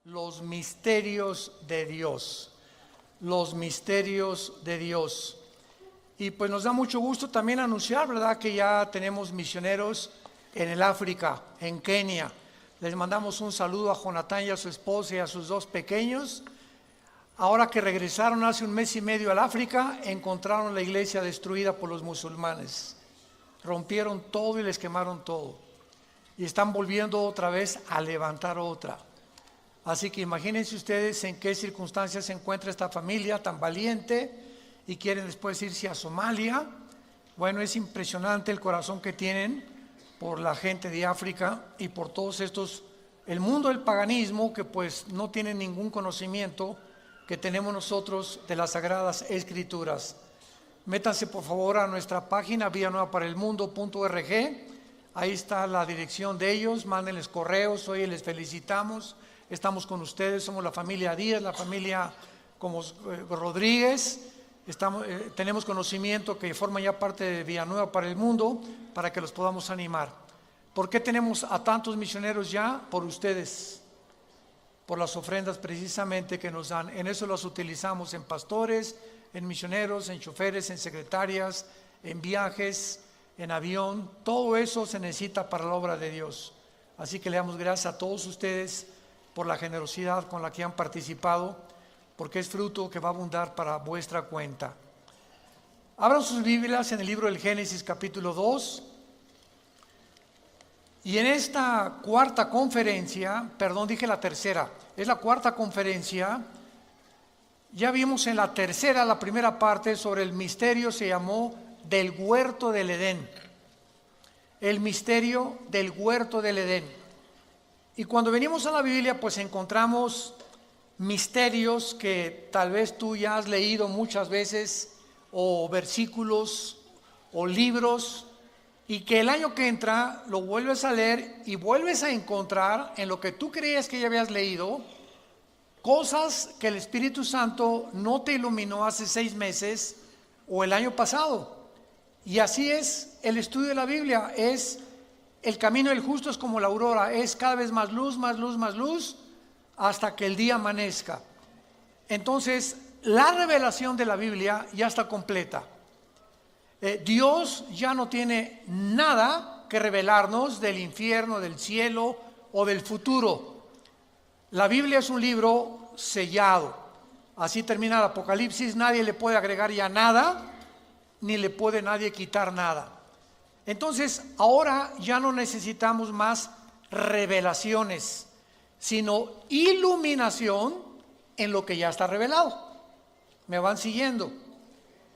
Los misterios de Dios. Los misterios de Dios. Y pues nos da mucho gusto también anunciar, ¿verdad?, que ya tenemos misioneros en el África, en Kenia. Les mandamos un saludo a Jonathan y a su esposa y a sus dos pequeños. Ahora que regresaron hace un mes y medio al África, encontraron la iglesia destruida por los musulmanes. Rompieron todo y les quemaron todo. Y están volviendo otra vez a levantar otra. Así que imagínense ustedes en qué circunstancias se encuentra esta familia tan valiente y quieren después irse a Somalia. Bueno, es impresionante el corazón que tienen por la gente de África y por todos estos, el mundo del paganismo, que pues no tienen ningún conocimiento que tenemos nosotros de las Sagradas Escrituras. Métanse por favor a nuestra página villanuevaparaelmundo.org. Ahí está la dirección de ellos, mándenles correos, hoy les felicitamos. Estamos con ustedes, somos la familia Díaz, la familia como Rodríguez. Tenemos conocimiento que forman ya parte de Villanueva para el Mundo, para que los podamos animar. ¿Por qué tenemos a tantos misioneros ya? Por ustedes, por las ofrendas precisamente que nos dan. En eso las utilizamos en pastores, en misioneros, en choferes, en secretarias, en viajes, en avión. Todo eso se necesita para la obra de Dios. Así que le damos gracias a todos ustedes por la generosidad con la que han participado, porque es fruto que va a abundar para vuestra cuenta. Abran sus Biblias en el libro del Génesis capítulo 2. Y en esta cuarta conferencia, perdón, dije la tercera, es la cuarta conferencia. Ya vimos en la tercera, la primera parte, sobre el misterio, se llamó del huerto del Edén. El misterio del huerto del Edén. Y cuando venimos a la Biblia, pues encontramos misterios que tal vez tú ya has leído muchas veces, o versículos, o libros, y que el año que entra lo vuelves a leer y vuelves a encontrar en lo que tú creías que ya habías leído, cosas que el Espíritu Santo no te iluminó hace 6 meses o el año pasado. Y así es el estudio de la Biblia, es el camino del justo es como la aurora, es cada vez más luz, más luz, más luz, hasta que el día amanezca. Entonces, la revelación de la Biblia ya está completa. Dios ya no tiene nada que revelarnos del infierno, del cielo o del futuro. La Biblia es un libro sellado. Así termina el Apocalipsis, nadie le puede agregar ya nada, ni le puede nadie quitar nada. Entonces, ahora ya no necesitamos más revelaciones, sino iluminación en lo que ya está revelado. ¿Me van siguiendo?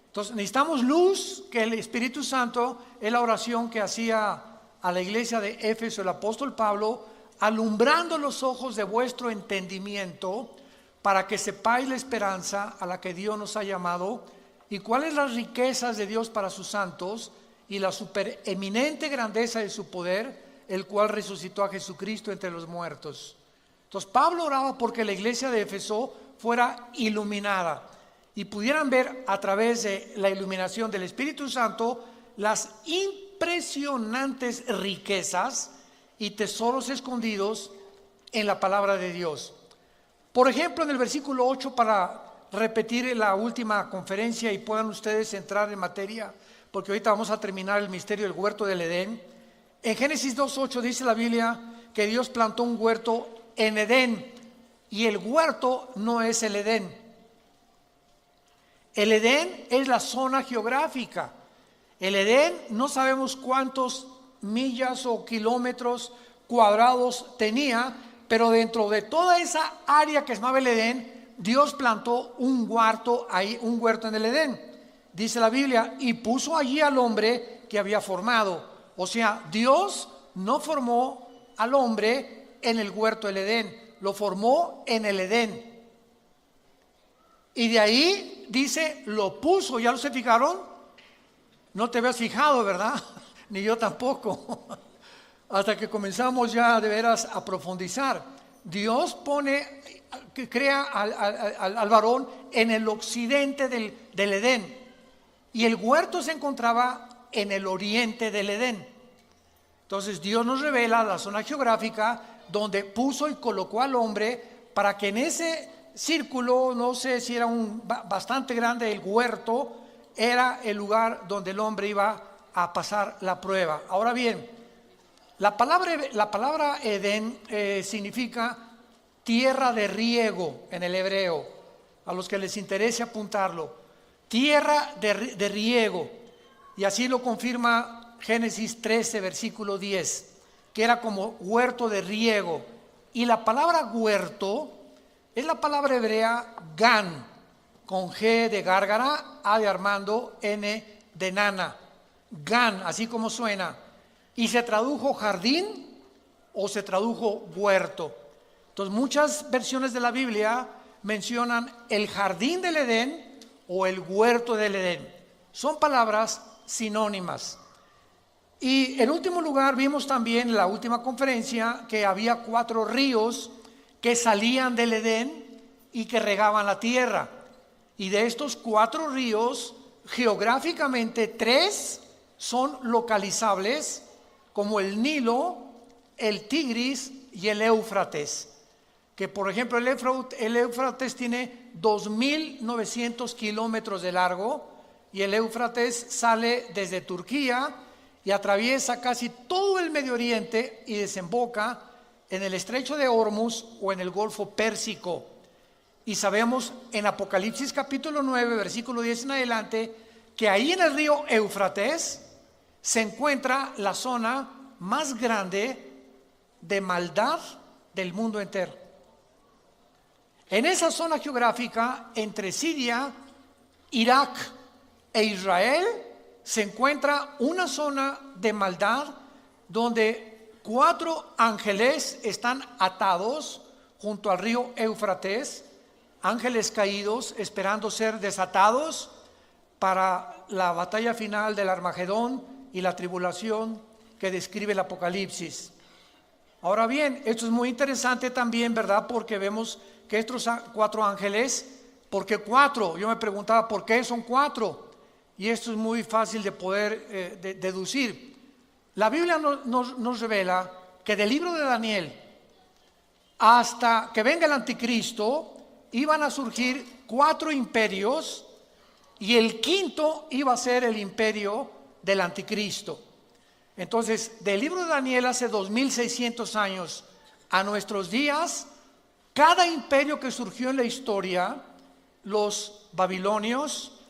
Entonces, necesitamos luz, que el Espíritu Santo es la oración que hacía a la iglesia de Éfeso el apóstol Pablo, alumbrando los ojos de vuestro entendimiento, para que sepáis la esperanza a la que Dios nos ha llamado, y cuáles las riquezas de Dios para sus santos, y la supereminente grandeza de su poder, el cual resucitó a Jesucristo entre los muertos. Entonces Pablo oraba porque la iglesia de Éfeso fuera iluminada y pudieran ver a través de la iluminación del Espíritu Santo las impresionantes riquezas y tesoros escondidos en la palabra de Dios. Por ejemplo, en el versículo 8, para repetir la última conferencia y puedan ustedes entrar en materia, porque ahorita vamos a terminar el misterio del huerto del Edén. En Génesis 2:8 dice la Biblia que Dios plantó un huerto en Edén, y el huerto no es el Edén. El Edén es la zona geográfica. El Edén no sabemos cuántos millas o kilómetros cuadrados tenía, pero dentro de toda esa área que se llamaba el Edén, Dios plantó un huerto ahí, un huerto en el Edén. Dice la Biblia, y puso allí al hombre que había formado. O sea, Dios no formó al hombre en el huerto del Edén, lo formó en el Edén. Y de ahí dice, lo puso. ¿Ya lo se fijaron? No te habías fijado, ¿verdad? Ni yo tampoco. Hasta que comenzamos ya de veras a profundizar. Dios crea al varón en el occidente del Edén. Y el huerto se encontraba en el oriente del Edén. Entonces Dios nos revela la zona geográfica donde puso y colocó al hombre para que en ese círculo, no sé si era bastante grande el huerto, era el lugar donde el hombre iba a pasar la prueba. Ahora bien, la palabra Edén significa tierra de riego en el hebreo, a los que les interese apuntarlo, tierra de riego, y así lo confirma Génesis 13, versículo 10, que era como huerto de riego. Y la palabra huerto es la palabra hebrea gan, con G de gárgara, A de Armando, N de nana, gan, así como suena, y se tradujo jardín o se tradujo huerto. Entonces muchas versiones de la Biblia mencionan el jardín del Edén o el huerto del Edén. Son palabras sinónimas. Y en último lugar vimos también en la última conferencia que había 4 ríos que salían del Edén y que regaban la tierra. Y de estos 4 ríos, geográficamente 3 son localizables, como el Nilo, el Tigris y el Éufrates. Que por ejemplo el Éufrates tiene 2.900 kilómetros de largo, y el Éufrates sale desde Turquía y atraviesa casi todo el Medio Oriente y desemboca en el estrecho de Hormuz o en el Golfo Pérsico. Y sabemos en Apocalipsis capítulo 9, versículo 10 en adelante, que ahí en el río Éufrates se encuentra la zona más grande de maldad del mundo entero. En esa zona geográfica, entre Siria, Irak e Israel, se encuentra una zona de maldad donde 4 ángeles están atados junto al río Éufrates, ángeles caídos esperando ser desatados para la batalla final del Armagedón y la tribulación que describe el Apocalipsis. Ahora bien, esto es muy interesante también, ¿verdad? Porque vemos que estos 4 ángeles, ¿por qué 4? Yo me preguntaba, ¿por qué son 4? Y esto es muy fácil de poder deducir. La Biblia nos revela que del libro de Daniel hasta que venga el anticristo iban a surgir 4 imperios, y el quinto iba a ser el imperio del anticristo. Entonces, del libro de Daniel hace 2600 años a nuestros días, cada imperio que surgió en la historia, los babilonios,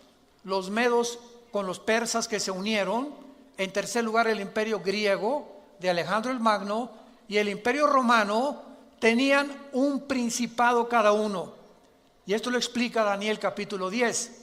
los medos con los persas que se unieron, en tercer lugar el imperio griego de Alejandro el Magno y el imperio romano, tenían un principado cada uno. Y esto lo explica Daniel capítulo 10,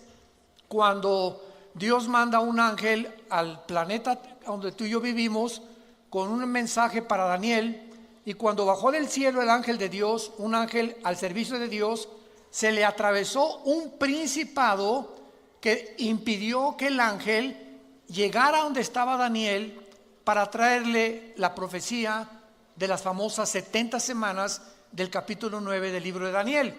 cuando Dios manda un ángel al planeta donde tú y yo vivimos con un mensaje para Daniel, y cuando bajó del cielo el ángel de Dios, un ángel al servicio de Dios, se le atravesó un principado que impidió que el ángel llegara a donde estaba Daniel para traerle la profecía de las famosas 70 semanas del capítulo 9 del libro de Daniel.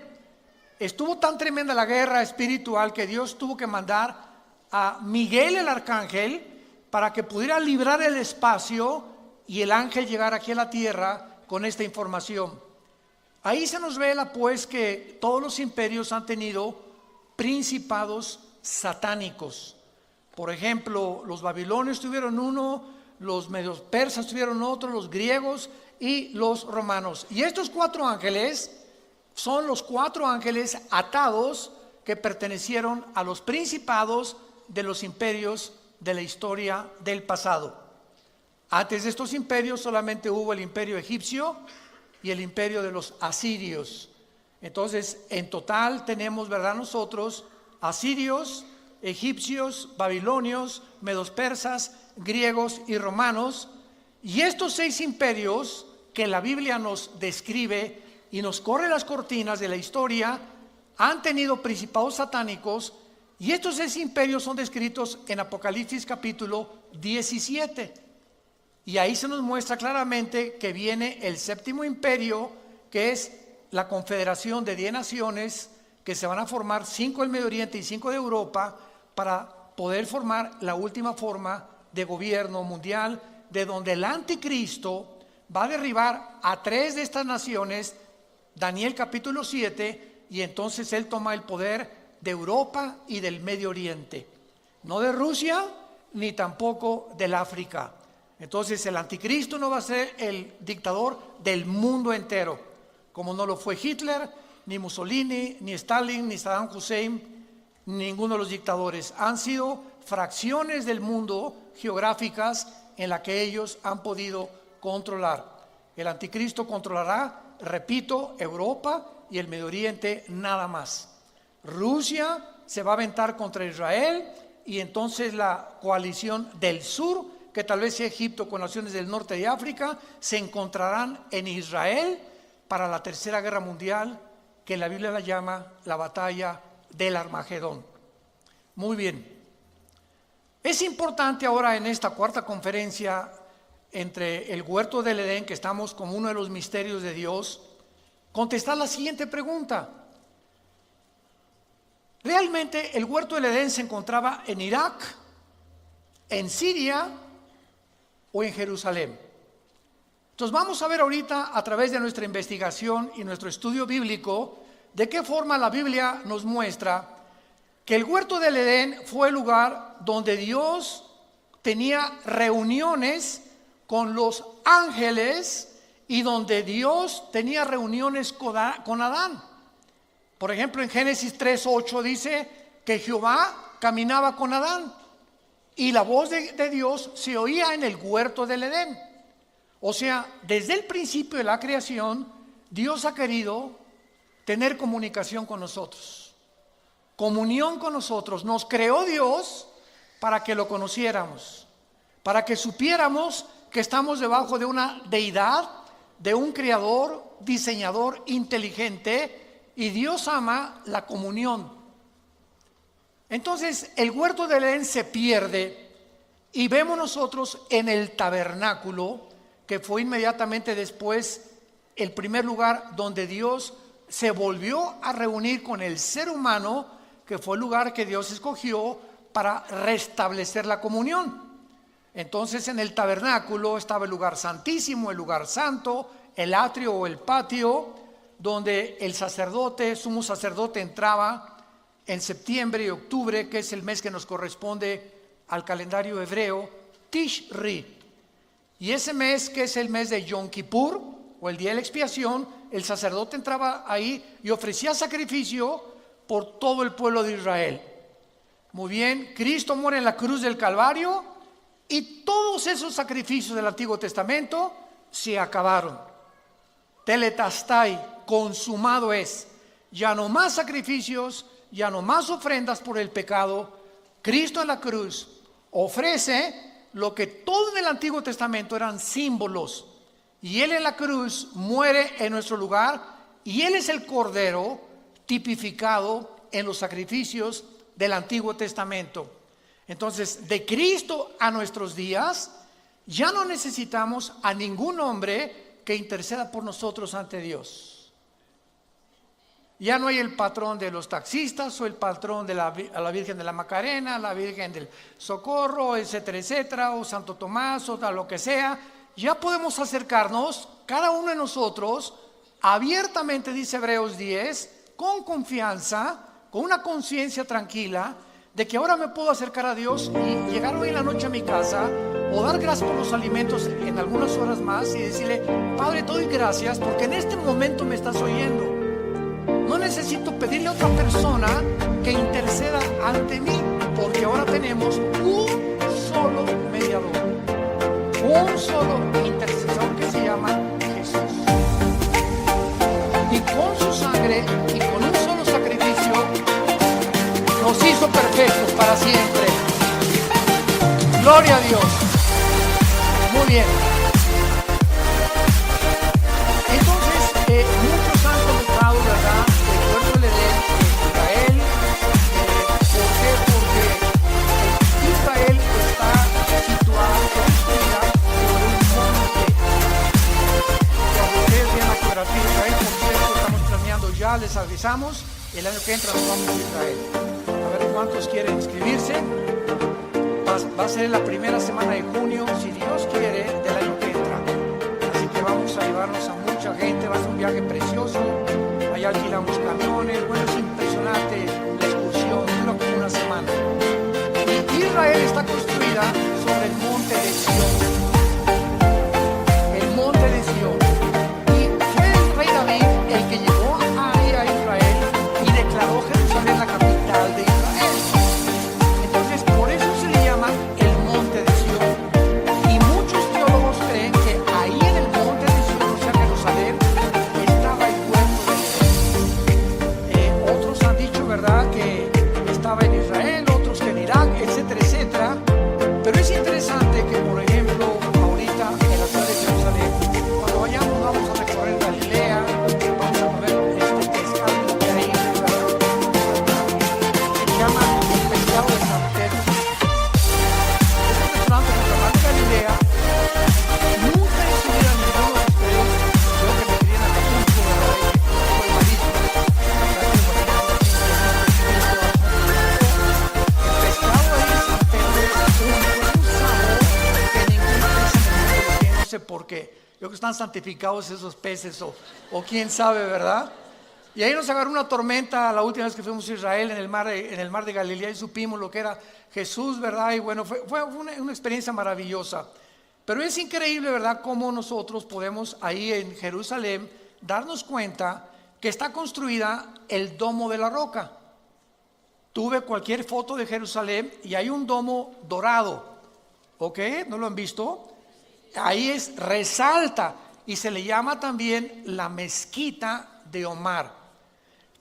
Estuvo tan tremenda la guerra espiritual que Dios tuvo que mandar a Miguel el arcángel para que pudiera librar el espacio y el ángel llegara aquí a la tierra con esta información. Ahí se nos revela pues que todos los imperios han tenido principados satánicos. Por ejemplo, los babilonios tuvieron uno, los medios persas tuvieron otro, los griegos y los romanos. Y estos 4 ángeles son los 4 ángeles atados que pertenecieron a los principados de los imperios de la historia del pasado. Antes de estos imperios solamente hubo el imperio egipcio y el imperio de los asirios. Entonces, en total tenemos, ¿verdad?, nosotros asirios, egipcios, babilonios, medos persas, griegos y romanos. Y estos 6 imperios que la Biblia nos describe y nos corre las cortinas de la historia han tenido principados satánicos, y estos 6 imperios son descritos en Apocalipsis capítulo 17. Y ahí se nos muestra claramente que viene el 7º imperio, que es la confederación de 10 naciones que se van a formar, 5 del Medio Oriente y 5 de Europa, para poder formar la última forma de gobierno mundial, de donde el anticristo va a derribar a 3 de estas naciones Daniel capítulo 7, y entonces él toma el poder de Europa y del Medio Oriente, no de Rusia ni tampoco del África. Entonces el anticristo no va a ser el dictador del mundo entero, como no lo fue Hitler, ni Mussolini, ni Stalin, ni Saddam Hussein, ninguno de los dictadores. Han sido fracciones del mundo geográficas en la que ellos han podido controlar. El anticristo controlará, repito, Europa y el Medio Oriente nada más. Rusia se va a aventar contra Israel, y entonces la coalición del sur, que tal vez sea Egipto con naciones del norte de África, se encontrarán en Israel para la tercera guerra mundial, que la Biblia la llama la batalla del Armagedón. Muy bien. Es importante ahora en esta cuarta conferencia entre el huerto del Edén, que estamos como uno de los misterios de Dios, contestar la siguiente pregunta. ¿Realmente el huerto del Edén se encontraba en Irak, en Siria o en Jerusalén? Entonces vamos a ver ahorita, a través de nuestra investigación y nuestro estudio bíblico, de qué forma la Biblia nos muestra que el huerto del Edén fue el lugar donde Dios tenía reuniones con los ángeles y donde Dios tenía reuniones con Adán. Por ejemplo, en Génesis 3:8 dice que Jehová caminaba con Adán y la voz de Dios se oía en el huerto del Edén. O sea, desde el principio de la creación, Dios ha querido tener comunicación con nosotros, comunión con nosotros. Nos creó Dios para que lo conociéramos, para que supiéramos que estamos debajo de una deidad, de un creador, diseñador inteligente, y Dios ama la comunión. Entonces el huerto del Edén se pierde y vemos nosotros en el tabernáculo, que fue inmediatamente después el primer lugar donde Dios se volvió a reunir con el ser humano, que fue el lugar que Dios escogió para restablecer la comunión. Entonces en el tabernáculo estaba el lugar santísimo, el lugar santo, el atrio o el patio, donde el sacerdote, sumo sacerdote, entraba en septiembre y octubre, que es el mes que nos corresponde al calendario hebreo, Tishri. Y ese mes, que es el mes de Yom Kippur, o el día de la expiación, el sacerdote entraba ahí y ofrecía sacrificio por todo el pueblo de Israel. Muy bien, Cristo muere en la cruz del Calvario y todos esos sacrificios del Antiguo Testamento se acabaron. Tetelestai, consumado es. Ya no más sacrificios, ya no más ofrendas por el pecado. Cristo en la cruz ofrece lo que todo en el Antiguo Testamento eran símbolos, y Él en la cruz muere en nuestro lugar, y Él es el Cordero tipificado en los sacrificios del Antiguo Testamento. Entonces, de Cristo a nuestros días, ya no necesitamos a ningún hombre que interceda por nosotros ante Dios. Ya no hay el patrón de los taxistas o el patrón de la Virgen de la Macarena, la Virgen del Socorro, etcétera, etcétera, o Santo Tomás o lo que sea. Ya podemos acercarnos, cada uno de nosotros, abiertamente, dice Hebreos 10, con confianza, con una conciencia tranquila, de que ahora me puedo acercar a Dios y llegar hoy en la noche a mi casa, o dar gracias por los alimentos en algunas horas más, y decirle: Padre, te doy gracias porque en este momento me estás oyendo. No necesito pedirle a otra persona que interceda ante mí, porque ahora tenemos un solo mediador, un solo intercesor, que se llama Jesús. Y con su sangre y con un solo sacrificio nos hizo perfectos para siempre. Gloria a Dios. Muy bien. Entonces, muchos han comentado, ¿verdad?, el huerto del Edén en Israel. ¿Por qué? Porque Israel está situada, construida sobre un monte. Cuando ustedes vean la geografía de Israel, por cierto, estamos planeando ya, les avisamos, el año que entra nos vamos a Israel. A ver cuántos quieren inscribirse. Va a ser en la primera semana de junio, si Dios quiere, del año que entra. Así que vamos a llevarnos a mucha gente, va a ser un viaje precioso. alquilan los camiones. Bueno, es impresionante la excursión, dura como una semana. Y Israel está construida sobre el monte de Sión. El monte de Sión. Y fue el rey David el que llegó ahí a Israel y declaró Jerusalén la capital de Israel. Entonces, por eso se le llama el monte de Sión. Y muchos teólogos creen que ahí en el monte de Sión, o sea, Jerusalén, estaba el puerto de Edén. Otros han dicho, ¿verdad?, que estaba en Israel, otros que en Irak, etcétera, etcétera. Pero es interesante que, por ejemplo, ahorita en la ciudad de Jerusalén, cuando vayamos, vamos a recorrer Galilea, vamos a ver este pescado que hay, ¿verdad?, que se llama el pescado de San Pedro. Este restaurante se llama Galilea. Nunca he subido a ninguno de ustedes, creo que me querían a Acapulco, ¿verdad?, por el marisco. El pescado ahí de San Pedro es un sabor que ningún pez en el mundo lo tiene, no sé por qué. Yo creo que están santificados esos peces o quién sabe, ¿verdad? Y ahí nos agarró una tormenta la última vez que fuimos a Israel en el mar de Galilea y supimos lo que era Jesús, ¿verdad? Y bueno, fue una experiencia maravillosa. Pero es increíble, ¿verdad?, cómo nosotros podemos ahí en Jerusalén darnos cuenta que está construida el domo de la roca. Tuve cualquier foto de Jerusalén y hay un domo dorado, ¿ok? ¿No lo han visto? Ahí resalta y se le llama también la mezquita de Omar.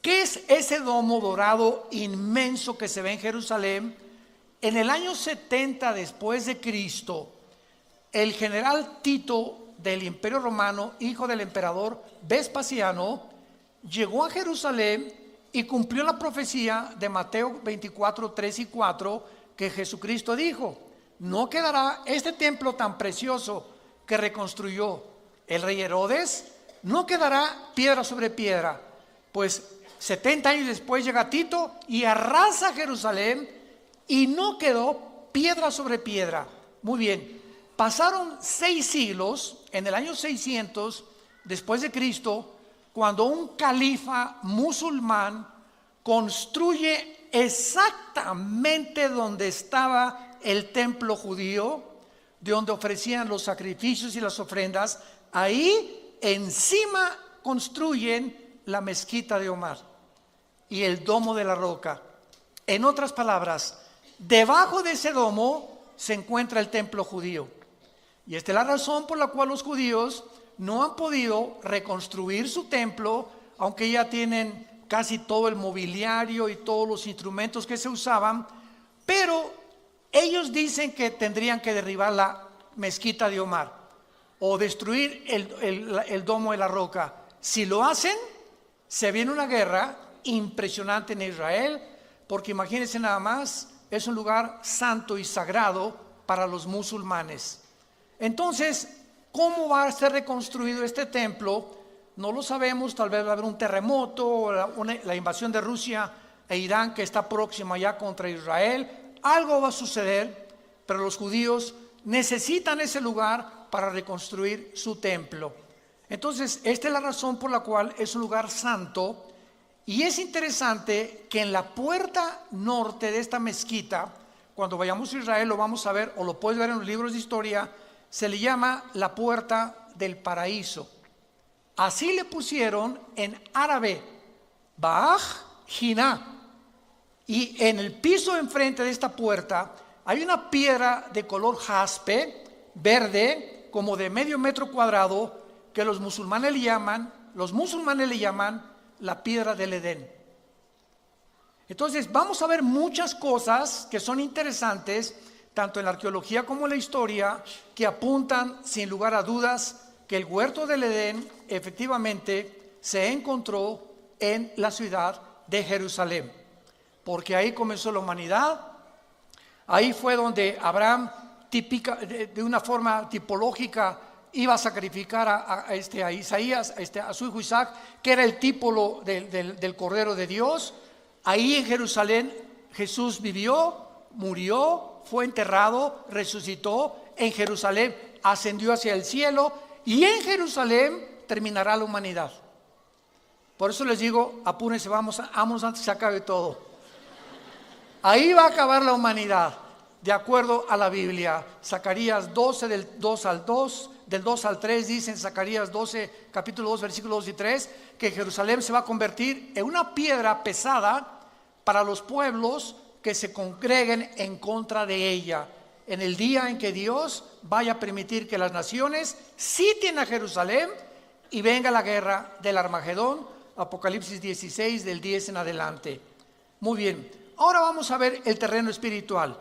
¿Qué es ese domo dorado inmenso que se ve en Jerusalén? En el año 70 después de Cristo, el general Tito del Imperio Romano, hijo del emperador Vespasiano, llegó a Jerusalén y cumplió la profecía de Mateo 24, 3 y 4, que Jesucristo dijo: no quedará este templo tan precioso que reconstruyó el rey Herodes, no quedará piedra sobre piedra. Pues 70 años después llega Tito y arrasa Jerusalén y no quedó piedra sobre piedra. Muy bien, pasaron 6 siglos, en el año 600 después de Cristo, cuando un califa musulmán construye exactamente donde estaba el templo judío, de donde ofrecían los sacrificios y las ofrendas. Ahí encima construyen la mezquita de Omar y el domo de la roca. En otras palabras, debajo de ese domo se encuentra el templo judío. Y esta es la razón por la cual los judíos no han podido reconstruir su templo, aunque ya tienen casi todo el mobiliario y todos los instrumentos que se usaban, pero ellos dicen que tendrían que derribar la mezquita de Omar o destruir el domo de la roca. Si lo hacen, se viene una guerra impresionante en Israel, porque imagínense nada más, es un lugar santo y sagrado para los musulmanes. Entonces, ¿cómo va a ser reconstruido este templo? No lo sabemos, tal vez va a haber un terremoto, o la invasión de Rusia e Irán que está próxima ya contra Israel. Algo va a suceder, pero los judíos necesitan ese lugar para reconstruir su templo. Entonces, esta es la razón por la cual es un lugar santo. Y es interesante que en la puerta norte de esta mezquita, cuando vayamos a Israel lo vamos a ver, o lo puedes ver en los libros de historia, se le llama la puerta del paraíso. Así le pusieron en árabe, Ba'aj Jiná. Y en el piso enfrente de esta puerta hay una piedra de color jaspe, verde, como de medio metro cuadrado, que los musulmanes le llaman la piedra del Edén. Entonces vamos a ver muchas cosas que son interesantes, tanto en la arqueología como en la historia, que apuntan sin lugar a dudas que el huerto del Edén efectivamente se encontró en la ciudad de Jerusalén, porque ahí comenzó la humanidad. Ahí fue donde Abraham, de una forma tipológica, iba a sacrificar a Isaías, a su hijo Isaac, que era el tipo del Cordero de Dios. Ahí en Jerusalén Jesús vivió, murió, fue enterrado, resucitó. En Jerusalén ascendió hacia el cielo y en Jerusalén terminará la humanidad. Por eso les digo, apúrense, vamos antes que se acabe todo. Ahí va a acabar la humanidad, de acuerdo a la Biblia. Zacarías 12, del 2 al 3, dice en Zacarías 12, capítulo 2, versículos 2 y 3, que Jerusalén se va a convertir en una piedra pesada para los pueblos que se congreguen en contra de ella, en el día en que Dios vaya a permitir que las naciones sitien a Jerusalén y venga la guerra del Armagedón, Apocalipsis 16, del 10 en adelante. Muy bien, ahora vamos a ver el terreno espiritual.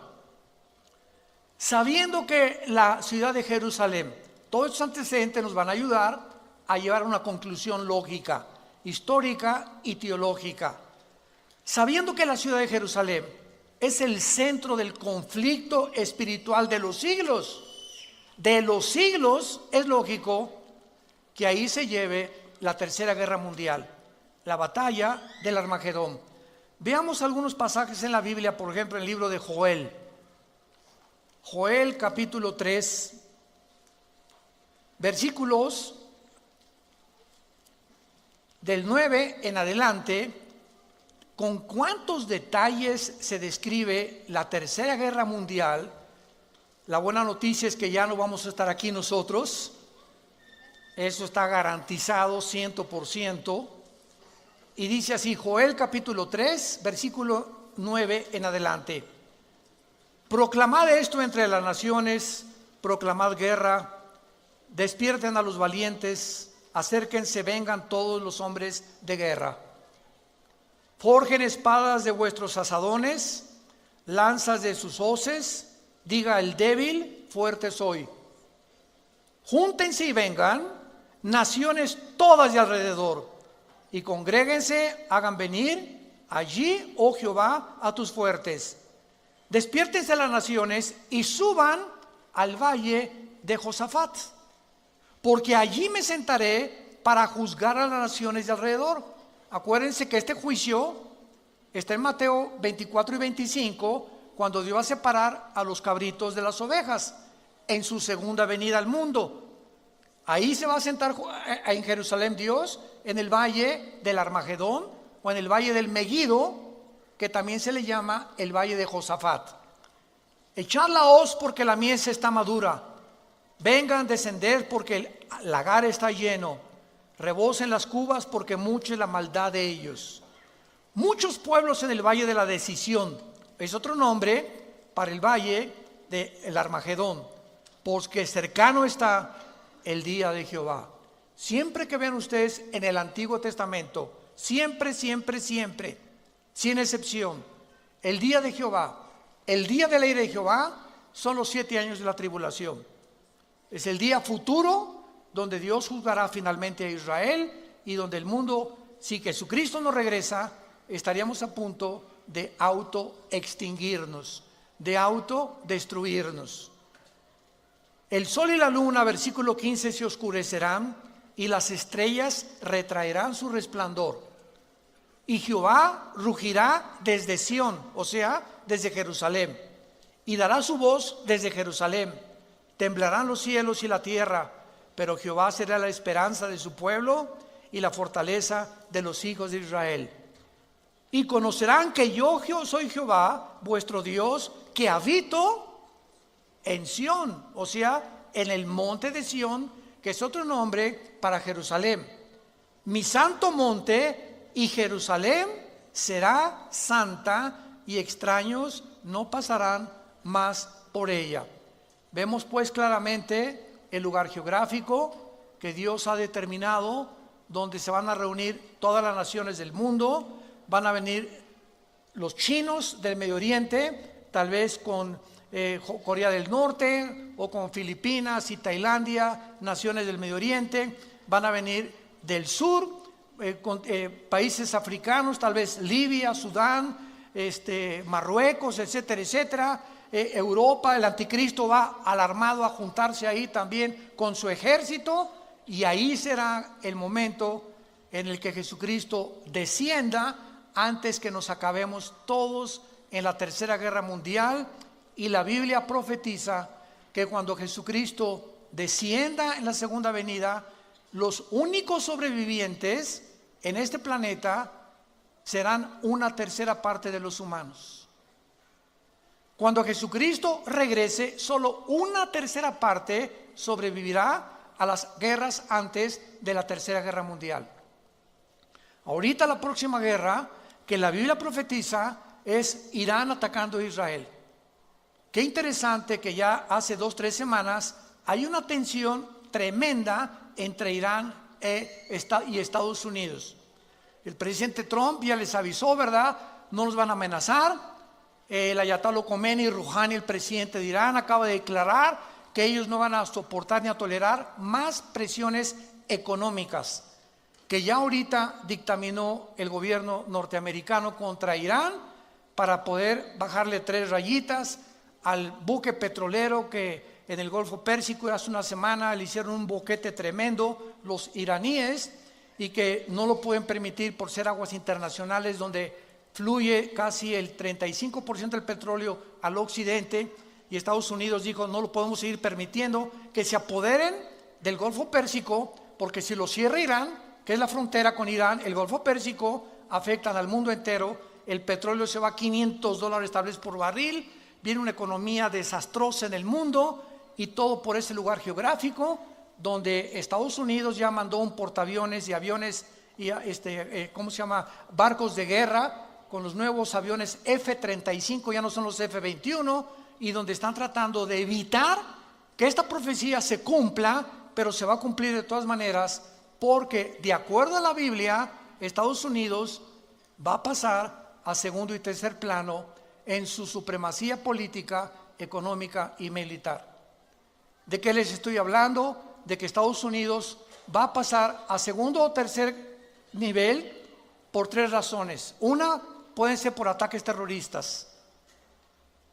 Sabiendo que la ciudad de Jerusalén, todos estos antecedentes nos van a ayudar a llevar a una conclusión lógica, histórica y teológica. Sabiendo que la ciudad de Jerusalén es el centro del conflicto espiritual de los siglos, es lógico que ahí se lleve la tercera guerra mundial, la batalla del Armagedón. Veamos algunos pasajes en la Biblia, por ejemplo, en el libro de Joel. Joel capítulo 3, versículos del 9 en adelante. Con cuántos detalles se describe la tercera guerra mundial. La buena noticia es que ya no vamos a estar aquí nosotros. Eso está garantizado 100%. Y dice así, Joel capítulo 3, versículo 9 en adelante. Proclamad esto entre las naciones, proclamad guerra, despierten a los valientes, acérquense, vengan todos los hombres de guerra. Forjen espadas de vuestros asadones, lanzas de sus hoces, diga el débil, fuerte soy. Júntense y vengan, naciones todas de alrededor, y congréguense, hagan venir allí, oh Jehová, a tus fuertes. Despiértense las naciones y suban al valle de Josafat, porque allí me sentaré para juzgar a las naciones de alrededor. Acuérdense que este juicio está en Mateo 24 y 25, cuando Dios va a separar a los cabritos de las ovejas en su segunda venida al mundo. Ahí se va a sentar en Jerusalén Dios, en el valle del Armagedón o en el valle del Megido, que también se le llama el valle de Josafat. Echad la hoz porque la mies está madura. Vengan, descender porque el lagar está lleno. Rebosen las cubas porque mucha es la maldad de ellos. Muchos pueblos en el valle de la decisión. Es otro nombre para el valle del Armagedón. Porque cercano está el día de Jehová. Siempre que vean ustedes en el Antiguo Testamento, siempre, sin excepción, el día de Jehová, el día de la ira de Jehová, son los 7 años de la tribulación. Es el día futuro donde Dios juzgará finalmente a Israel y donde el mundo, si Jesucristo no regresa, estaríamos a punto de autoextinguirnos, de autodestruirnos. El sol y la luna, versículo 15, se oscurecerán y las estrellas retraerán su resplandor. Y Jehová rugirá desde Sión, o sea, desde Jerusalén, y dará su voz desde Jerusalén. Temblarán los cielos y la tierra, pero Jehová será la esperanza de su pueblo y la fortaleza de los hijos de Israel. Y conocerán que yo soy Jehová, vuestro Dios, que habito en Sión, o sea, en el monte de Sión, que es otro nombre para Jerusalén. Mi santo monte, y Jerusalén será santa, y extraños no pasarán más por ella. Vemos pues claramente el lugar geográfico que Dios ha determinado, donde se van a reunir todas las naciones del mundo. Van a venir los chinos del Medio Oriente, tal vez con Corea del Norte o con Filipinas y Tailandia, naciones del Medio Oriente. Van a venir del sur, con países africanos, tal vez Libia, Sudán, Marruecos, etcétera, etcétera. Europa, el anticristo va alarmado a juntarse ahí también con su ejército, y ahí será el momento en el que Jesucristo descienda antes que nos acabemos todos en la tercera guerra mundial. Y la Biblia profetiza que cuando Jesucristo descienda en la segunda venida, los únicos sobrevivientes en este planeta serán una tercera parte de los humanos. Cuando Jesucristo regrese, solo una tercera parte sobrevivirá a las guerras antes de la Tercera Guerra Mundial. Ahorita la próxima guerra que la Biblia profetiza es Irán atacando a Israel. Qué interesante que ya hace 2-3 semanas hay una tensión tremenda entre Irán y Estados Unidos. El presidente Trump ya les avisó, ¿verdad? No nos van a amenazar. El Ayatollah Khomeini Rouhani, el presidente de Irán, acaba de declarar que ellos no van a soportar ni a tolerar más presiones económicas que ya ahorita dictaminó el gobierno norteamericano contra Irán para poder bajarle 3 rayitas al buque petrolero que en el Golfo Pérsico hace una semana le hicieron un boquete tremendo los iraníes y que no lo pueden permitir por ser aguas internacionales donde fluye casi el 35% del petróleo al occidente, y Estados Unidos dijo no lo podemos seguir permitiendo que se apoderen del Golfo Pérsico, porque si lo cierra Irán, que es la frontera con Irán, el Golfo Pérsico afecta al mundo entero, el petróleo se va a $500 tal vez por barril, viene una economía desastrosa en el mundo y todo por ese lugar geográfico donde Estados Unidos ya mandó un portaaviones y aviones y barcos de guerra con los nuevos aviones F-35, ya no son los F-21, y donde están tratando de evitar que esta profecía se cumpla, pero se va a cumplir de todas maneras, porque de acuerdo a la Biblia, Estados Unidos va a pasar a segundo y tercer plano en su supremacía política, económica y militar. ¿De qué les estoy hablando? De que Estados Unidos va a pasar a segundo o tercer nivel por 3 razones. Una, pueden ser por ataques terroristas,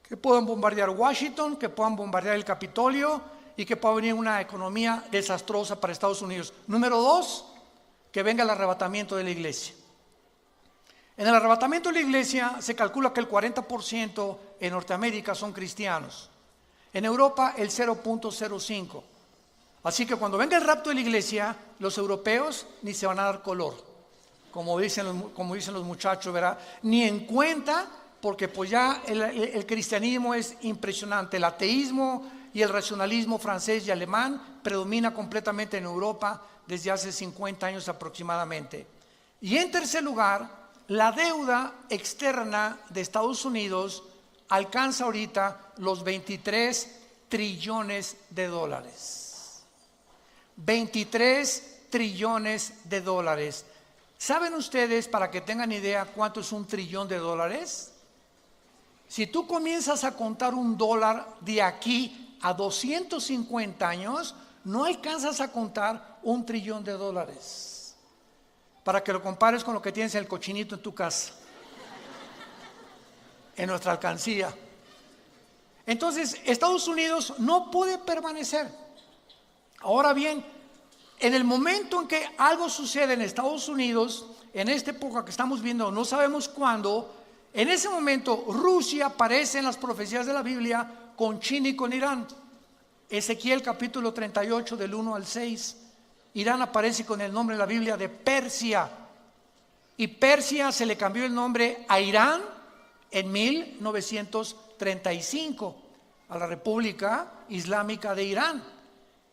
que puedan bombardear Washington, que puedan bombardear el Capitolio y que pueda venir una economía desastrosa para Estados Unidos. Número 2, que venga el arrebatamiento de la iglesia. En el arrebatamiento de la iglesia se calcula que el 40% en Norteamérica son cristianos. En Europa el 0.05. Así que cuando venga el rapto de la iglesia, los europeos ni se van a dar color, como dicen los muchachos, ¿verdad? Ni en cuenta, porque pues ya el cristianismo es impresionante. El ateísmo y el racionalismo francés y alemán predomina completamente en Europa desde hace 50 años aproximadamente. Y en tercer lugar, la deuda externa de Estados Unidos alcanza ahorita los 23 trillones de dólares. 23 trillones de dólares. ¿Saben ustedes, para que tengan idea, cuánto es $1 trillón? Si tú comienzas a contar $1 de aquí a 250 años, no alcanzas a contar $1 trillón. Para que lo compares con lo que tienes en el cochinito en tu casa, en nuestra alcancía. Entonces, Estados Unidos no puede permanecer. Ahora bien, en el momento en que algo sucede en Estados Unidos, en esta época que estamos viendo, no sabemos cuándo, en ese momento Rusia aparece en las profecías de la Biblia con China y con Irán. Ezequiel capítulo 38 del 1 al 6. Irán aparece con el nombre en la Biblia de Persia. Y Persia se le cambió el nombre a Irán en 1935, a la República Islámica de Irán.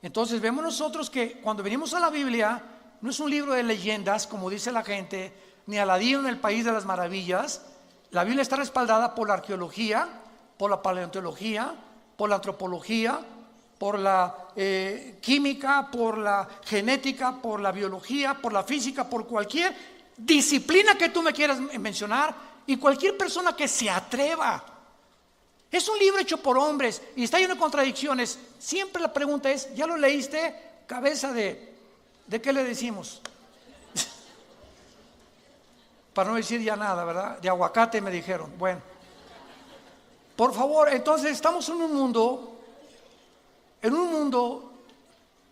Entonces vemos nosotros que cuando venimos a la Biblia, no es un libro de leyendas, como dice la gente, ni Aladino en el País de las Maravillas. La Biblia está respaldada por la arqueología, por la paleontología, por la antropología, por la química, por la genética, por la biología, por la física, por cualquier disciplina que tú me quieras mencionar y cualquier persona que se atreva. Es un libro hecho por hombres y está lleno de contradicciones. Siempre la pregunta es, ¿ya lo leíste? Cabeza ¿de qué le decimos? Para no decir ya nada, ¿verdad? De aguacate me dijeron. Bueno, por favor, entonces estamos en un mundo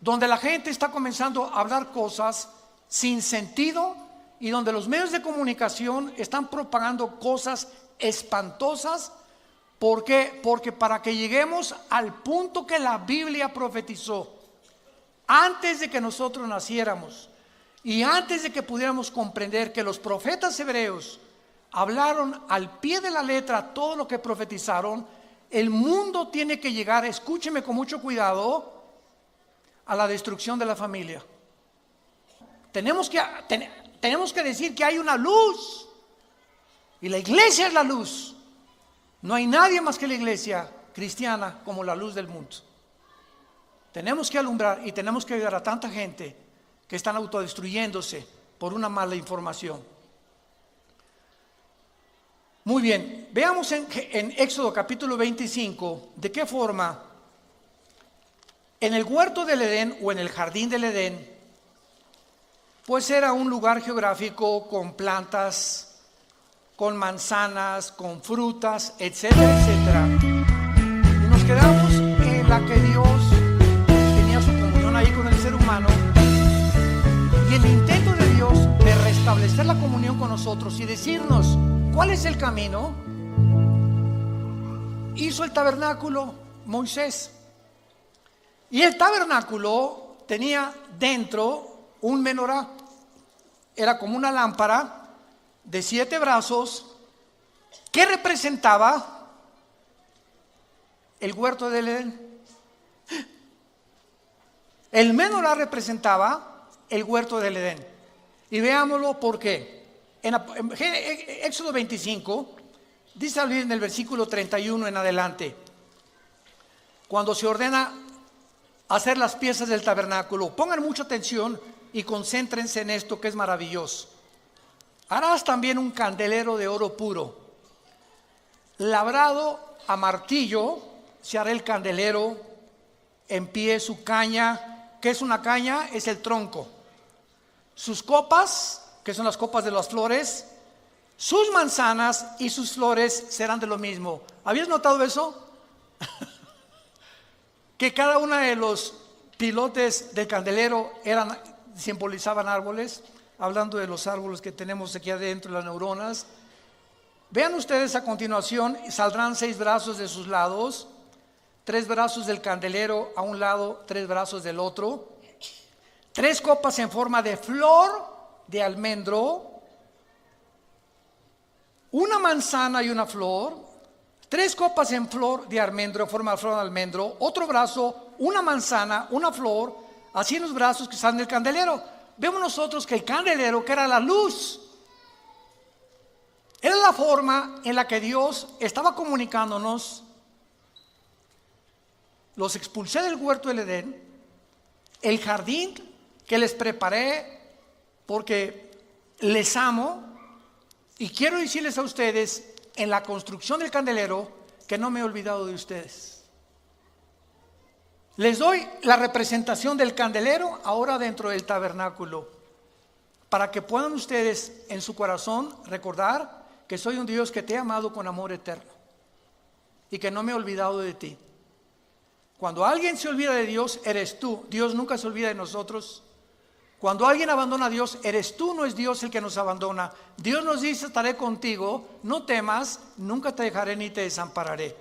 donde la gente está comenzando a hablar cosas sin sentido y donde los medios de comunicación están propagando cosas espantosas. ¿Por qué? Porque para que lleguemos al punto que la Biblia profetizó, antes de que nosotros naciéramos, Y antes de que pudiéramos comprender que los profetas hebreos hablaron al pie de la letra todo lo que profetizaron, el mundo tiene que llegar, escúcheme con mucho cuidado, a la destrucción de la familia. Tenemos que decir que hay una luz, y la iglesia es la luz. No hay nadie más que la iglesia cristiana como la luz del mundo. Tenemos que alumbrar y tenemos que ayudar a tanta gente que están autodestruyéndose por una mala información. Muy bien, veamos en Éxodo capítulo 25 de qué forma en el huerto del Edén o en el jardín del Edén, pues era un lugar geográfico con plantas, con manzanas, con frutas, etcétera, etcétera. Y nos quedamos en la que Dios tenía su comunión ahí con el ser humano, y el intento de Dios de restablecer la comunión con nosotros y decirnos ¿cuál es el camino? Hizo el tabernáculo Moisés. Y el tabernáculo tenía dentro un menorá. Era como una lámpara de 7 brazos que representaba el huerto del Edén. El menorá representaba el huerto del Edén. Y veámoslo por qué. En Éxodo 25, dice en el versículo 31 en adelante, cuando se ordena hacer las piezas del tabernáculo, pongan mucha atención y concéntrense en esto que es maravilloso. Harás también un candelero de oro puro, labrado a martillo, se hará el candelero en pie, su caña. ¿Qué es una caña? Es el tronco. Sus copas, que son las copas de las flores, sus manzanas y sus flores serán de lo mismo. ¿Habías notado eso? Que cada uno de los pilotes del candelero simbolizaban árboles, hablando de los árboles que tenemos aquí adentro, las neuronas. Vean ustedes a continuación, saldrán 6 brazos de sus lados, 3 brazos del candelero a un lado, 3 brazos del otro, 3 copas en forma de flor de almendro, una manzana y una flor, 3 copas en flor de almendro, en forma de flor de almendro, otro brazo, una manzana, una flor, así en los brazos que están del candelero. Vemos nosotros que el candelero, que era la luz, era la forma en la que Dios estaba comunicándonos: los expulsé del huerto del Edén, el jardín que les preparé porque les amo, y quiero decirles a ustedes en la construcción del candelero que no me he olvidado de ustedes. Les doy la representación del candelero ahora dentro del tabernáculo, para que puedan ustedes en su corazón recordar que soy un Dios que te ha amado con amor eterno y que no me he olvidado de ti. Cuando alguien se olvida de Dios, eres tú. Dios nunca se olvida de nosotros. Cuando alguien abandona a Dios, eres tú, no es Dios el que nos abandona. Dios nos dice: estaré contigo, no temas, nunca te dejaré ni te desampararé.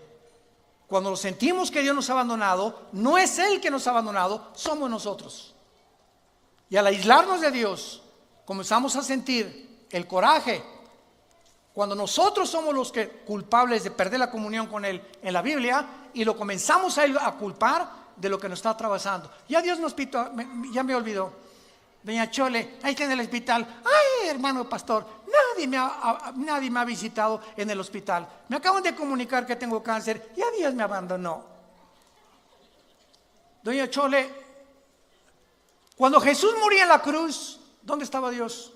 Cuando sentimos que Dios nos ha abandonado, no es Él que nos ha abandonado, somos nosotros. Y al aislarnos de Dios, comenzamos a sentir el coraje. Cuando nosotros somos los culpables de perder la comunión con Él en la Biblia, y lo comenzamos a culpar de lo que nos está atravesando. Ya Dios nos pitó, ya me olvidó. Doña Chole, ahí está en el hospital. Ay, hermano pastor, nadie me ha visitado en el hospital. Me acaban de comunicar que tengo cáncer. Ya Dios me abandonó. Doña Chole, cuando Jesús moría en la cruz, ¿dónde estaba Dios?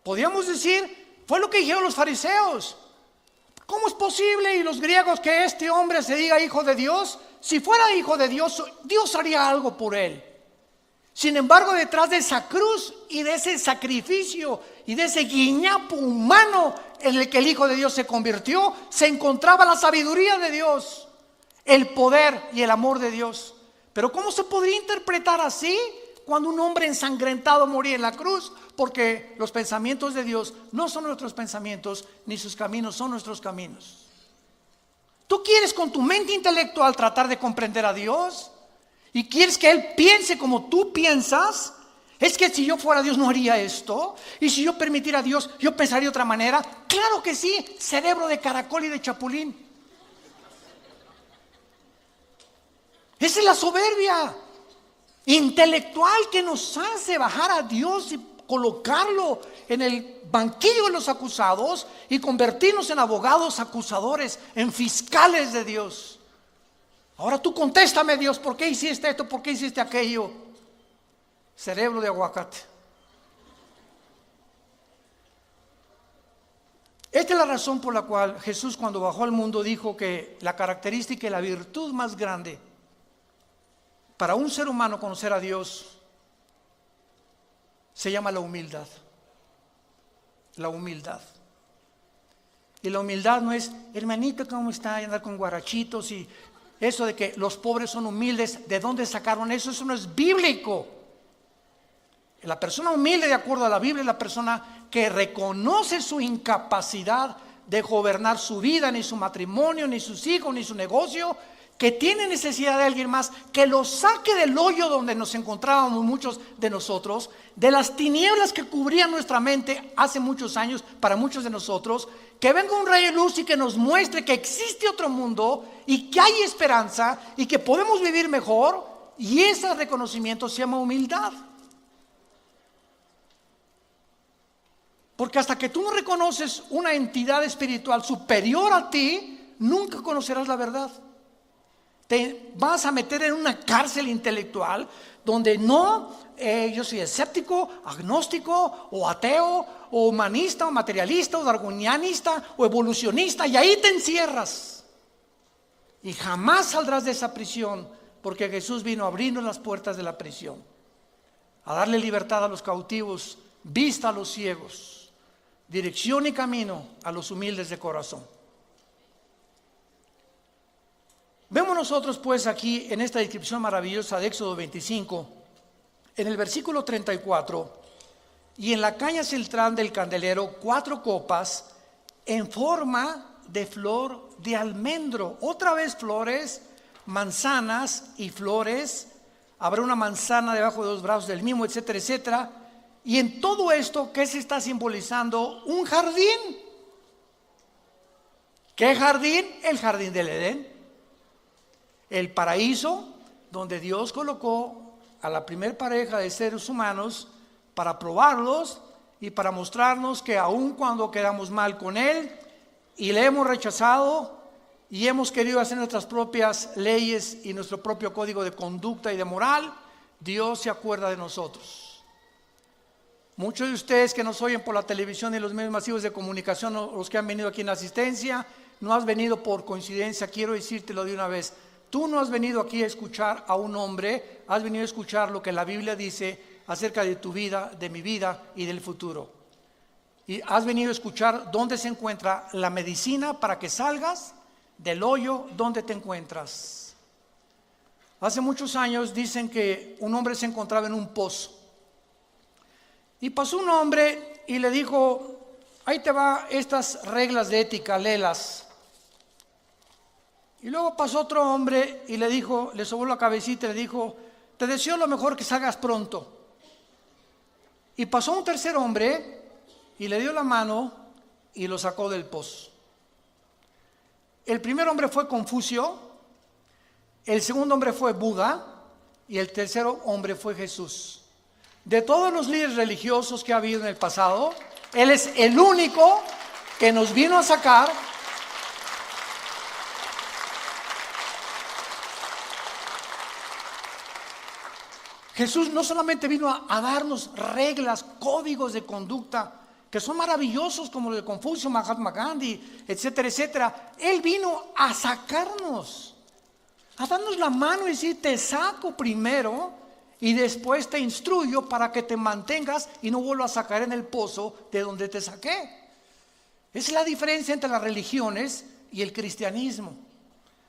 Podríamos decir, fue lo que dijeron los fariseos. ¿Cómo es posible, y los griegos, que este hombre se diga hijo de Dios? Si fuera hijo de Dios, Dios haría algo por él. Sin embargo, detrás de esa cruz y de ese sacrificio y de ese guiñapo humano en el que el Hijo de Dios se convirtió, se encontraba la sabiduría de Dios, el poder y el amor de Dios. Pero ¿cómo se podría interpretar así cuando un hombre ensangrentado moría en la cruz? Porque los pensamientos de Dios no son nuestros pensamientos, ni sus caminos son nuestros caminos. Tú quieres con tu mente intelectual tratar de comprender a Dios, y quieres que Él piense como tú piensas. Es que si yo fuera Dios no haría esto, y si yo permitiera a Dios, yo pensaría de otra manera. Claro que sí, cerebro de caracol y de chapulín. Esa es la soberbia intelectual que nos hace bajar a Dios y colocarlo en el banquillo de los acusados y convertirnos en abogados acusadores, en fiscales de Dios. Ahora tú contéstame, Dios, ¿por qué hiciste esto? ¿Por qué hiciste aquello? Cerebro de aguacate. Esta es la razón por la cual Jesús, cuando bajó al mundo, dijo que la característica y la virtud más grande para un ser humano conocer a Dios se llama la humildad. La humildad. Y la humildad no es, hermanito, ¿cómo está? Y andar con guarachitos y eso de que los pobres son humildes. ¿De dónde sacaron eso? Eso no es bíblico. La persona humilde, de acuerdo a la Biblia, es la persona que reconoce su incapacidad de gobernar su vida, ni su matrimonio, ni sus hijos, ni su negocio, que tiene necesidad de alguien más, que lo saque del hoyo donde nos encontrábamos muchos de nosotros, de las tinieblas que cubrían nuestra mente hace muchos años para muchos de nosotros, que venga un rayo de luz y que nos muestre que existe otro mundo y que hay esperanza y que podemos vivir mejor, y ese reconocimiento se llama humildad. Porque hasta que tú no reconoces una entidad espiritual superior a ti, nunca conocerás la verdad. Te vas a meter en una cárcel intelectual donde yo soy escéptico, agnóstico o ateo o humanista o materialista o darwinianista o evolucionista, y ahí te encierras y jamás saldrás de esa prisión, porque Jesús vino a abrirnos las puertas de la prisión, a darle libertad a los cautivos, vista a los ciegos, dirección y camino a los humildes de corazón. Vemos nosotros pues aquí en esta descripción maravillosa de Éxodo 25, en el versículo 34, y en la caña central del candelero 4 copas en forma de flor de almendro. Otra vez flores, manzanas y flores. Habrá una manzana debajo de los brazos del mismo, etcétera, etcétera. Y en todo esto, ¿qué se está simbolizando? Un jardín. ¿Qué jardín? El jardín del Edén. El paraíso donde Dios colocó a la primer pareja de seres humanos para probarlos y para mostrarnos que aun cuando quedamos mal con Él y le hemos rechazado y hemos querido hacer nuestras propias leyes y nuestro propio código de conducta y de moral, Dios se acuerda de nosotros. Muchos de ustedes que nos oyen por la televisión y los medios masivos de comunicación, o los que han venido aquí en asistencia, no has venido por coincidencia. Quiero decírtelo de una vez. Tú no has venido aquí a escuchar a un hombre, has venido a escuchar lo que la Biblia dice acerca de tu vida, de mi vida y del futuro. Y has venido a escuchar dónde se encuentra la medicina para que salgas del hoyo donde te encuentras. Hace muchos años dicen que un hombre se encontraba en un pozo. Y pasó un hombre y le dijo, ahí te va estas reglas de ética, léelas. Y luego pasó otro hombre y le dijo, le sobó la cabecita y le dijo, te deseo lo mejor, que salgas pronto. Y pasó un tercer hombre y le dio la mano y lo sacó del pozo. El primer hombre fue Confucio, el segundo hombre fue Buda y el tercer hombre fue Jesús. De todos los líderes religiosos que ha habido en el pasado, Él es el único que nos vino a sacar Jesús no solamente vino a darnos reglas, códigos de conducta, que son maravillosos como los de Confucio, Mahatma Gandhi, etcétera, etcétera. Él vino a sacarnos, a darnos la mano y decir, te saco primero y después te instruyo para que te mantengas y no vuelvas a caer en el pozo de donde te saqué. Esa es la diferencia entre las religiones y el cristianismo.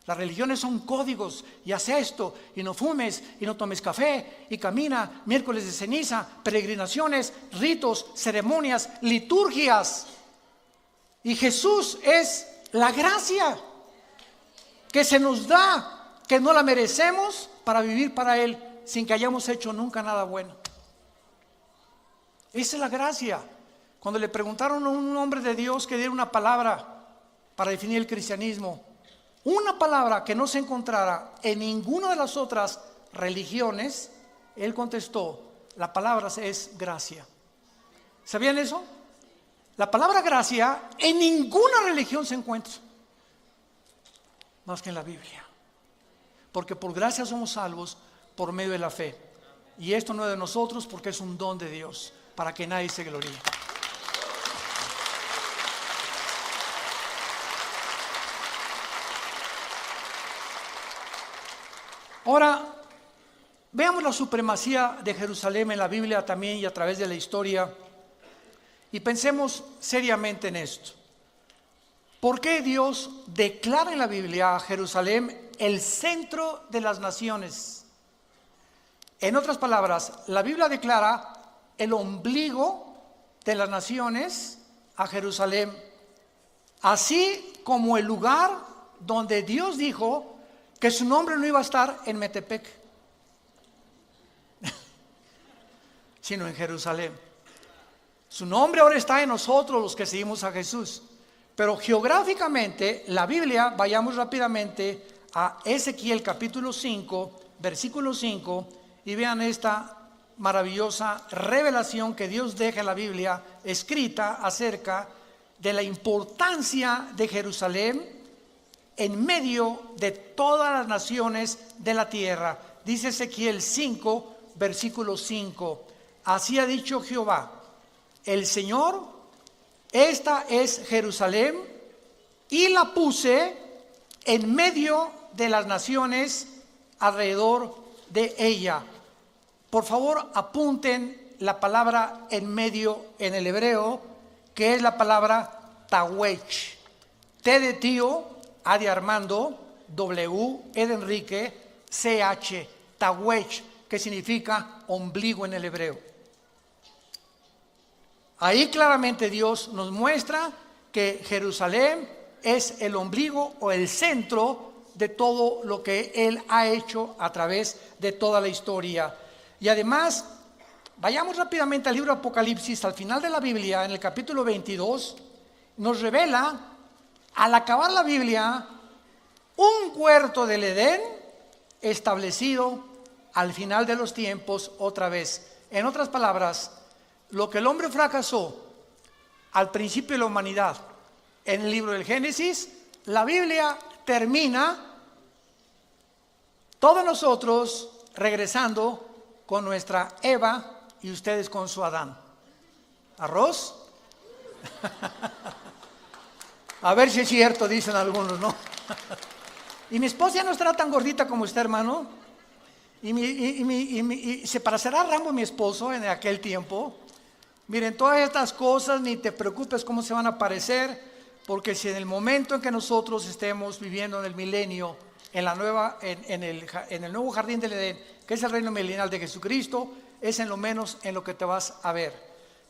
Las religiones son códigos, y haz esto, y no fumes, y no tomes café, y camina, miércoles de ceniza, peregrinaciones, ritos, ceremonias, liturgias. Y Jesús es la gracia que se nos da, que no la merecemos, para vivir para Él sin que hayamos hecho nunca nada bueno. Esa es la gracia. Cuando le preguntaron a un hombre de Dios que diera una palabra para definir el cristianismo, una palabra que no se encontrara en ninguna de las otras religiones, él contestó, la palabra es gracia. ¿Sabían eso? La palabra gracia en ninguna religión se encuentra, más que en la Biblia. Porque por gracia somos salvos por medio de la fe. Y esto no es de nosotros, porque es un don de Dios, para que nadie se gloríe. Ahora, veamos la supremacía de Jerusalén en la Biblia también y a través de la historia, y pensemos seriamente en esto. ¿Por qué Dios declara en la Biblia a Jerusalén el centro de las naciones? En otras palabras, la Biblia declara el ombligo de las naciones a Jerusalén, así como el lugar donde Dios dijo que su nombre no iba a estar en Metepec, sino en Jerusalén. Su nombre ahora está en nosotros los que seguimos a Jesús. Pero geográficamente, la Biblia, vayamos rápidamente a Ezequiel capítulo 5, versículo 5, y vean esta maravillosa revelación que Dios deja en la Biblia escrita acerca de la importancia de Jerusalén en medio de todas las naciones de la tierra. Dice Ezequiel 5, versículo 5. Así ha dicho Jehová, el Señor, esta es Jerusalén, y la puse en medio de las naciones alrededor de ella. Por favor, apunten la palabra en medio en el hebreo, que es la palabra tawech. T de tío, A de Armando, W, E de Enrique, CH, tawech, que significa ombligo en el hebreo. Ahí claramente Dios nos muestra que Jerusalén es el ombligo o el centro de todo lo que Él ha hecho a través de toda la historia. Y además, vayamos rápidamente al libro de Apocalipsis, al final de la Biblia, en el capítulo 22, nos revela, al acabar la Biblia, un huerto del Edén establecido al final de los tiempos otra vez. En otras palabras, lo que el hombre fracasó al principio de la humanidad en el libro del Génesis, la Biblia termina todos nosotros regresando con nuestra Eva y ustedes con su Adán. ¿Arroz? A ver si es cierto, dicen algunos, ¿no? Y mi esposa ya no estará tan gordita como usted, hermano. Y se parecerá a Rambo, mi esposo, en aquel tiempo. Miren, todas estas cosas ni te preocupes cómo se van a parecer, porque si en el momento en que nosotros estemos viviendo en el milenio, en el nuevo jardín del Edén, que es el reino milenial de Jesucristo, es en lo menos en lo que te vas a ver.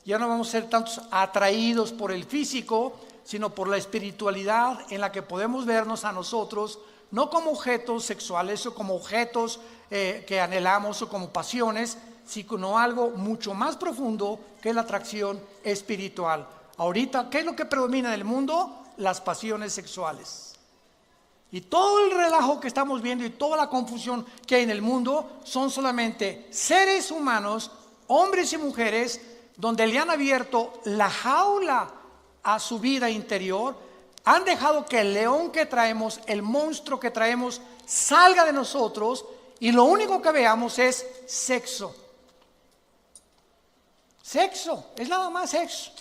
Ya no vamos a ser tantos atraídos por el físico, sino por la espiritualidad en la que podemos vernos a nosotros, no como objetos sexuales o como objetos que anhelamos o como pasiones, sino algo mucho más profundo que es la atracción espiritual. Ahorita, ¿qué es lo que predomina en el mundo? Las pasiones sexuales. Y todo el relajo que estamos viendo y toda la confusión que hay en el mundo son solamente seres humanos, hombres y mujeres, donde le han abierto la jaula a su vida interior, han dejado que el león que traemos, el monstruo que traemos, salga de nosotros y lo único que veamos es sexo. Sexo, es nada más sexo.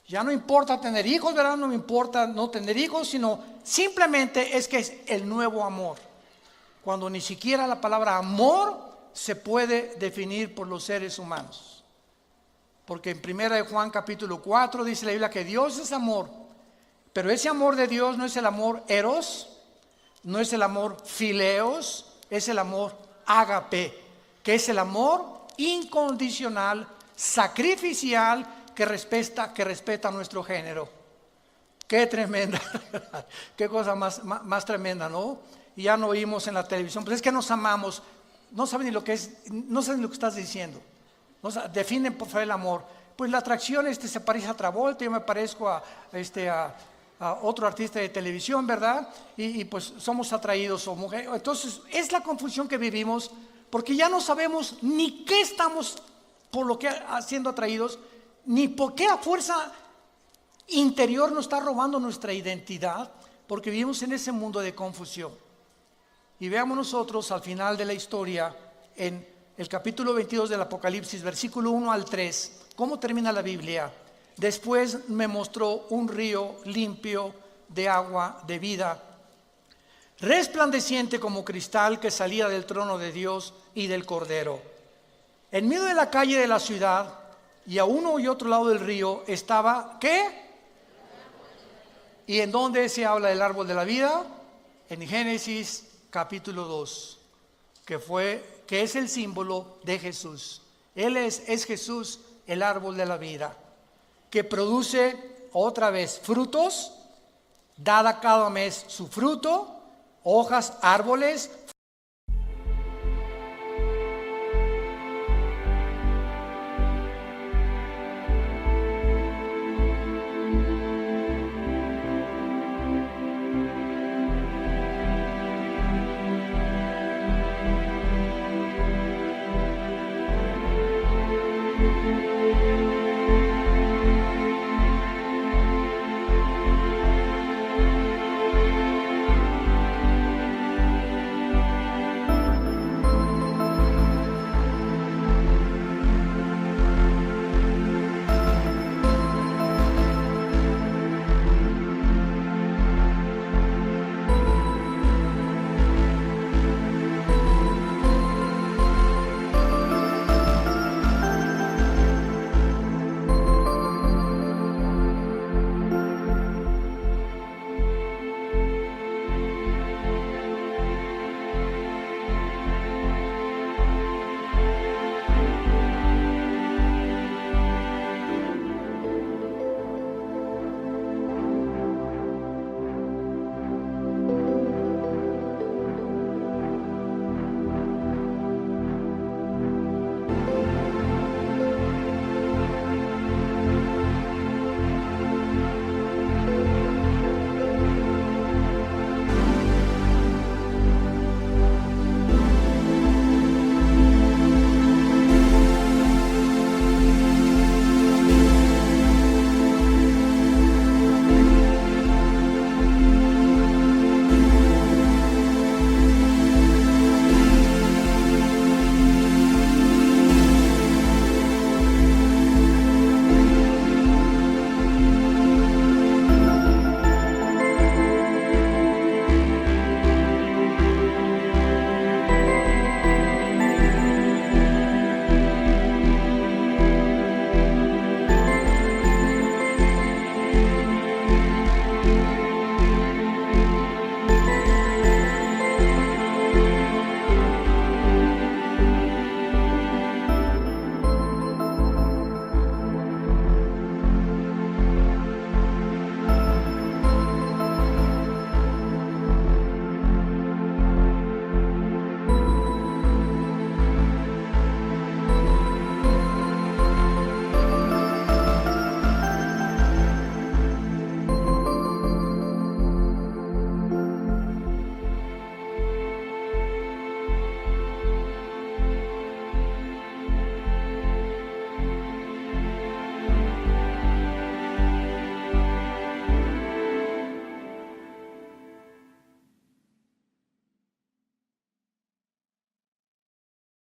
Ya no importa tener hijos, ¿verdad? No me importa no tener hijos, sino simplemente es que es el nuevo amor. Cuando ni siquiera la palabra amor se puede definir por los seres humanos. Porque en 1 Juan capítulo 4 dice la Biblia que Dios es amor. Pero ese amor de Dios no es el amor eros, no es el amor fileos, es el amor ágape, que es el amor incondicional, sacrificial, que respeta nuestro género. Qué tremenda, qué cosa más tremenda, ¿no? Y ya no oímos en la televisión, pues es que nos amamos. no saben ni lo que es, no saben lo que estás diciendo. Definen por favor el amor. Pues la atracción se parece a Travolta, yo me parezco a otro artista de televisión, ¿verdad? Y pues somos atraídos o mujeres. Entonces es la confusión que vivimos, porque ya no sabemos ni qué estamos por lo que siendo atraídos, ni por qué a fuerza interior nos está robando nuestra identidad, porque vivimos en ese mundo de confusión. Y veamos nosotros al final de la historia, en el capítulo 22 del Apocalipsis, versículo 1 al 3, ¿cómo termina la Biblia? Después me mostró un río limpio de agua de vida, resplandeciente como cristal, que salía del trono de Dios y del Cordero. En medio de la calle de la ciudad, y a uno y otro lado del río, estaba, ¿qué? ¿Y en dónde se habla del árbol de la vida? En Génesis capítulo 2, que es el símbolo de Jesús. Él es Jesús, el árbol de la vida, que produce otra vez frutos, dada cada mes su fruto, hojas, árboles,